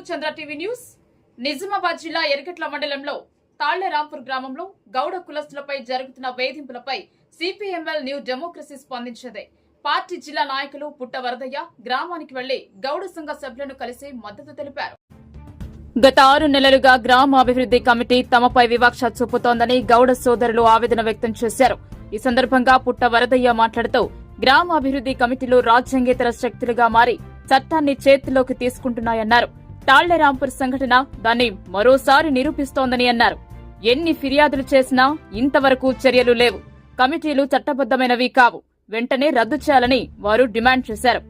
చంద్ర TV news. Nizamabad జిల్లా ఎర్గట్ల మండలంలో తాళ్లరాంపూర్ గ్రామంలో గౌడ కులస్తులపై జరుగుతున్న వేధింపులపై సిపిఎంఎల్ న్యూ డెమోక్రసీ స్పందించింది. పార్టీ జిల్లా నాయకులు పుట్ట వరదయ్య గ్రామానికి వెళ్లి గౌడ సంఘ సభ్యులను కలిసి మద్దతు తెలిపారు. గత 6 నెలలుగా గ్రామాభివృద్ది కమిటీ తమపై వివక్ష చూపుతోందని గౌడ సోదరులు ఆవేదన వ్యక్తం చేశారు. ఈ సందర్భంగా పుట్ట వరదయ్య మాట్లాడుతూ గ్రామాభివృద్ది కమిటీలు రాజ్యాంగేతర శక్తులుగా మారి చట్టాన్ని చేతిలోకి తీసుకుంటున్నాయన్నారు. తాళ్లరాంపూర్ సంఘటన దాన్ని మరోసారి నిరూపిస్తోందని అన్నారు. ఎన్ని ఫిర్యాదులు చేసినా ఇంతవరకు చర్యలు లేవు. కమిటీలు చట్టబద్దమైనవి కావు, వెంటనే రద్దు చేయాలని వారు డిమాండ్ చేశారు.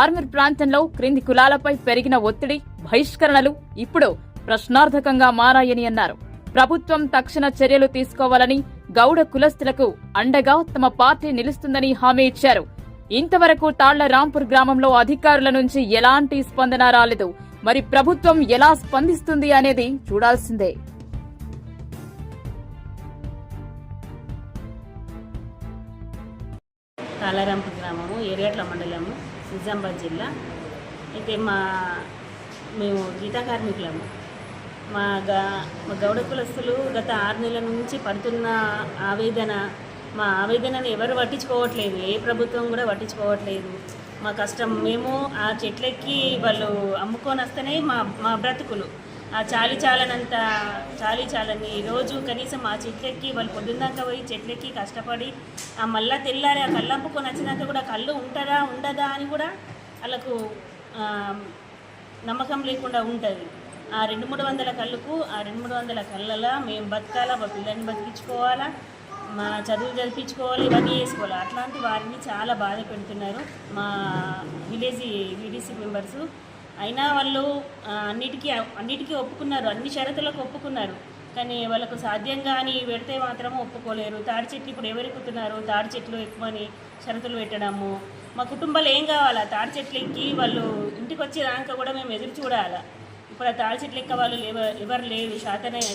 ఆర్మూర్ ప్రాంతంలో క్రింది కులాలపై పెరిగిన ఒత్తిడి, బహిష్కరణలు ఇప్పుడు ప్రశ్నార్థకంగా మారాయని అన్నారు. ప్రభుత్వం తక్షణ చర్యలు తీసుకోవాలని, గౌడ కులస్తులకు అండగా తమ పార్టీ నిలుస్తుందని హామీ ఇచ్చారు. ఇంతవరకు తాళ్లరాంపూర్ గ్రామంలో అధికారుల నుంచి ఎలాంటి స్పందన రాలేదు. మరి ప్రభుత్వం ఎలా స్పందిస్తుంది అనేది చూడాల్సిందే. తాళ్లరాంపూర్ గ్రామము, ఎర్గట్ల మండలము, నిజామాబాద్ జిల్లా. అయితే మేము గీతా కార్మికులము. మా గౌడ కులస్తులు గత 6 నెలల నుంచి పడుతున్న మా ఆవేదనను ఎవరు పట్టించుకోవట్లేదు. ఏ ప్రభుత్వం కూడా పట్టించుకోవట్లేదు. మా కష్టం మేము ఆ చెట్లెక్కి వాళ్ళు అమ్ముకొని వస్తేనే మా బ్రతుకులు ఆ చాలని రోజు కనీసం ఆ చెట్లెక్కి వాళ్ళు పొద్దున్నాక పోయి చెట్లెక్కి కష్టపడి ఆ మళ్ళా తెల్లారి ఆ కళ్ళు అమ్ముకొని వచ్చినాక కూడా కళ్ళు ఉంటుందా ఉండదా అని కూడా వాళ్ళకు నమ్మకం లేకుండా ఉంటుంది. ఆ 200-300 కళ్ళకు ఆ 200-300 కళ్ళలా మేము బతకాలా, మా పిల్లల్ని బతికించుకోవాలా, మా చదువు చదివించుకోవాలి, ఇవన్నీ చేసుకోవాలి. అట్లాంటి వారిని చాలా బాధ పెడుతున్నారు మా వీడీసీ మెంబర్సు. అయినా వాళ్ళు అన్నిటికీ ఒప్పుకున్నారు, అన్ని షరతులకు ఒప్పుకున్నారు. కానీ వాళ్ళకు సాధ్యంగా అని పెడితే మాత్రం ఒప్పుకోలేరు. తాడి చెట్లు ఇప్పుడు ఎవరు ఎక్కుతున్నారు? తాడి చెట్లు ఎక్కువని షరతులు పెట్టడము. మా కుటుంబాలు ఏం కావాలా? తాడి చెట్లు ఎక్కి వాళ్ళు ఇంటికి వచ్చేదాకా కూడా మేము ఎదురు చూడాలా. ఇప్పుడు ఆ తాడి చెట్లు ఎక్క వాళ్ళు ఎవరు లేరు,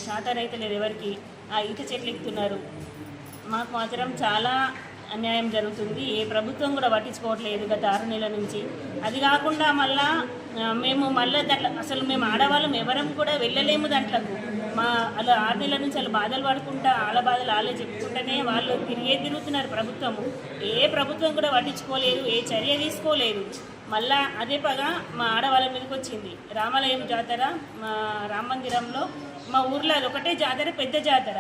శాతనైతే లేదు ఎవరికి. ఆ ఈత చెట్లు ఎక్కుతున్నారు. మాకు మాత్రం చాలా అన్యాయం జరుగుతుంది. ఏ ప్రభుత్వం కూడా పట్టించుకోవట్లేదు గత 6 నెలల నుంచి. అది కాకుండా మేము దాంట్లో అసలు మేము ఆడవాళ్ళం ఎవరం కూడా వెళ్ళలేము దాంట్లకు. అలా 6 నెలల నుంచి వాళ్ళు బాధలు పడుకుంటా వాళ్ళ బాధలు వాళ్ళే చెప్పుకుంటేనే వాళ్ళు తిరుగుతున్నారు ప్రభుత్వము. ఏ ప్రభుత్వం కూడా పట్టించుకోలేదు, ఏ చర్య తీసుకోలేదు. మళ్ళా అదే పగ మా ఆడవాళ్ళ మీదకి వచ్చింది. రామాలయం జాతర, మా రామ మందిరంలో మా ఊర్లో అది ఒకటే జాతర, పెద్ద జాతర.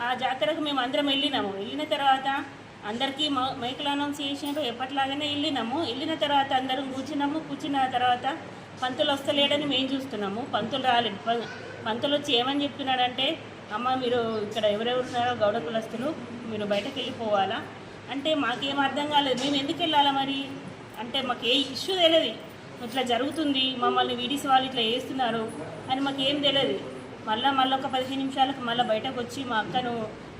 ఆ జాతరకు మేము అందరం వెళ్ళిన తర్వాత అందరికీ మైకులు అనౌన్స్ చేసినప్పుడు ఎప్పటిలాగానే వెళ్ళిన తర్వాత అందరం కూర్చున్న తర్వాత పంతులు వస్తలేడని మేము చూస్తున్నాము. పంతులు రాలేదు. పంతులు వచ్చి ఏమని చెప్తున్నాడంటే, అమ్మ మీరు ఇక్కడ ఎవరెవరు ఉన్నారో గౌడ కులస్తులు మీరు బయటకు వెళ్ళిపోవాలా అంటే మాకేం అర్థం కాలేదు. మేము ఎందుకు వెళ్ళాలా మరి అంటే మాకు ఏ ఇష్యూ తెలియదు. ఇట్లా జరుగుతుంది, మమ్మల్ని వీడీసీ వాళ్ళు ఇట్లా వేస్తున్నారు అని మాకేం తెలియదు. మళ్ళీ ఒక 15 నిమిషాలకు మళ్ళీ బయటకు వచ్చి మా అక్కను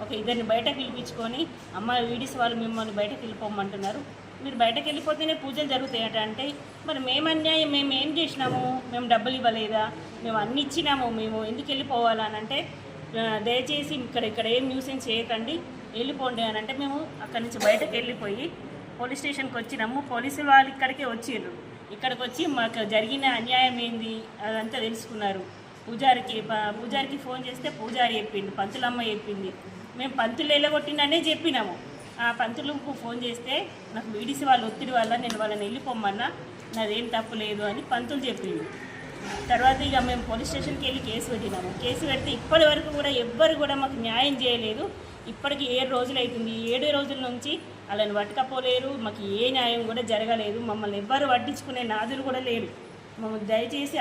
ఒక 2 బయటకు పిలిపించుకొని, అమ్మ వీడీసీ వాళ్ళు మిమ్మల్ని బయటకు వెళ్ళిపోమంటున్నారు, మీరు బయటకు వెళ్ళిపోతేనే పూజలు జరుగుతాయట. అంటే మరి మేము ఏం చేసినాము? మేము డబ్బులు ఇవ్వలేదా? మేము అన్ని ఇచ్చినాము, మేము ఎందుకు వెళ్ళిపోవాలా అని అంటే, దయచేసి ఇక్కడ ఏం న్యూసెన్స్ చేయకండి, వెళ్ళిపోండి అని అంటే మేము అక్కడి నుంచి బయటకు వెళ్ళిపోయి పోలీస్ స్టేషన్కి వచ్చినాము. పోలీసు వాళ్ళు ఇక్కడికి వచ్చి మాకు జరిగిన అన్యాయం ఏంది అదంతా తెలుసుకున్నారు. పూజారికి ఫోన్ చేస్తే పూజారి చెప్పిండు, పంతులమ్మ చెప్పింది. మేము పంతులు వెళ్ళగొట్టిందనే చెప్పినాము. ఆ పంతులకు ఫోన్ చేస్తే నాకు వీడీసీ వాళ్ళ ఒత్తిడి వల్ల నేను వాళ్ళని వెళ్ళిపోమన్నా, నాదేం తప్పు లేదు అని పంతులు చెప్పిండు. తర్వాత ఇక మేము పోలీస్ స్టేషన్కి వెళ్ళి కేసు పెట్టినాము. కేసు పెడితే ఇప్పటి వరకు కూడా ఎవ్వరు కూడా మాకు న్యాయం చేయలేదు. ఇప్పటికి 7 రోజులు అవుతుంది. 7 రోజుల నుంచి వాళ్ళని పట్టుకపోలేరు. మాకు ఏ న్యాయం కూడా జరగలేదు. మమ్మల్ని ఎవ్వరు పట్టించుకునే నాదులు కూడా లేరు. మమ్మల్ని దయచేసి